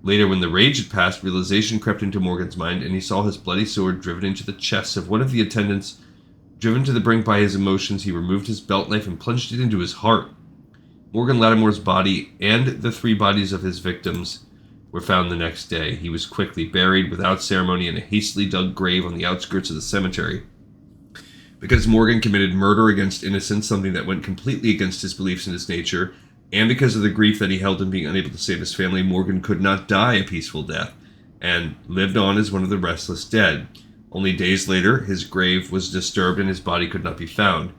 Later, when the rage had passed, realization crept into Morgan's mind, and he saw his bloody sword driven into the chest of one of the attendants. Driven to the brink by his emotions, he removed his belt knife and plunged it into his heart. Morgan Lattimore's body and the 3 bodies of his victims were found the next day. He was quickly buried without ceremony in a hastily dug grave on the outskirts of the cemetery. Because Morgan committed murder against innocence, something that went completely against his beliefs and his nature, and because of the grief that he held in being unable to save his family, Morgan could not die a peaceful death, and lived on as one of the restless dead. Only days later, his grave was disturbed and his body could not be found.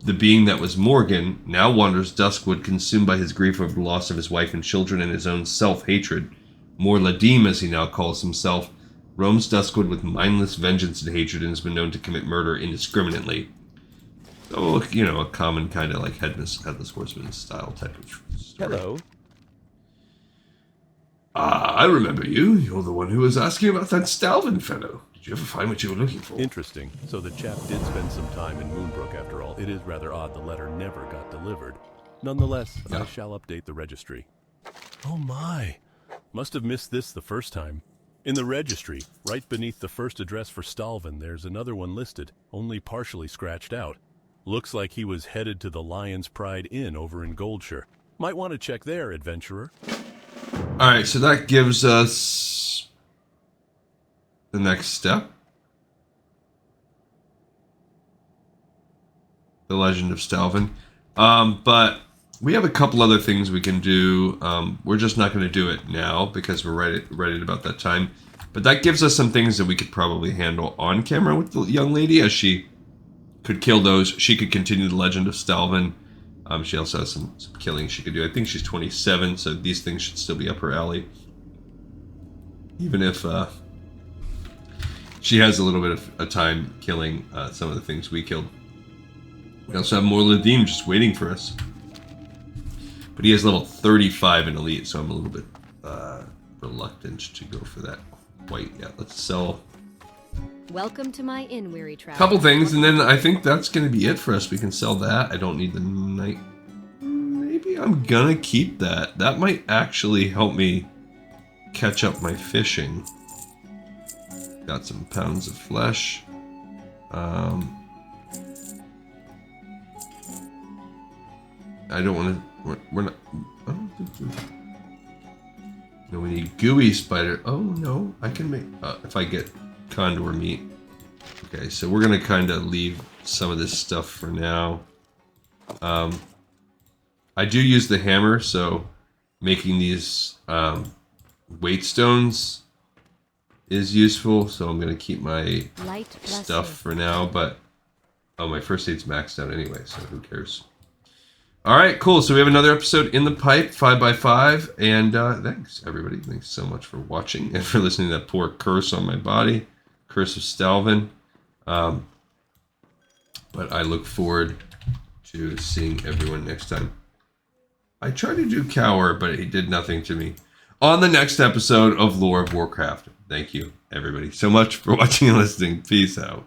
The being that was Morgan now wanders Duskwood, consumed by his grief over the loss of his wife and children and his own self-hatred. Morladim, as he now calls himself, roams Duskwood with mindless vengeance and hatred and has been known to commit murder indiscriminately. So, a common kind of like Headless Horseman style type of story. Hello. I remember you. You're the one who was asking about that Stalvin fellow. Did you ever find what you were looking for? Interesting. So the chap did spend some time in Moonbrook after all. It is rather odd the letter never got delivered. Nonetheless, Yeah. I shall update the registry. Oh my. Must have missed this the first time. In the registry, right beneath the first address for Stalvin, there's another one listed, only partially scratched out. Looks like he was headed to the Lion's Pride Inn over in Goldshire. Might want to check there, adventurer. Alright, so that gives us the next step. The Legend of Stalvin. But we have a couple other things we can do. We're just not going to do it now because we're right at about that time. But that gives us some things that we could probably handle on camera with the young lady, as she could kill those. She could continue the Legend of Stalvin. She also has some killing she could do. I think she's 27, so these things should still be up her alley. Even if she has a little bit of a time killing some of the things we killed. We also have Morladim just waiting for us. But he has level 35 in Elite, so I'm a little bit reluctant to go for that quite yet. Let's sell Welcome to my inn, weary traveler. couple things, and then I think that's going to be it for us. We can sell that. I don't need the night. Maybe I'm going to keep that. That might actually help me catch up my fishing. Got some pounds of flesh. I don't want to... We're not... I don't think no, we need gooey spider. Oh, no. I can make... if I get condor meat. Okay, so we're going to kind of leave some of this stuff for now. I do use the hammer, so making these weight stones is useful. So I'm going to keep my stuff for now. But, oh, my first aid's maxed out anyway, so who cares? All right, cool. So we have another episode in the pipe, 5x5. And thanks, everybody. Thanks so much for watching and for listening to that poor curse on my body. Curse of Stalvin. But I look forward to seeing everyone next time. I tried to do Cower, but he did nothing to me. On the next episode of Lore of Warcraft. Thank you, everybody, so much for watching and listening. Peace out.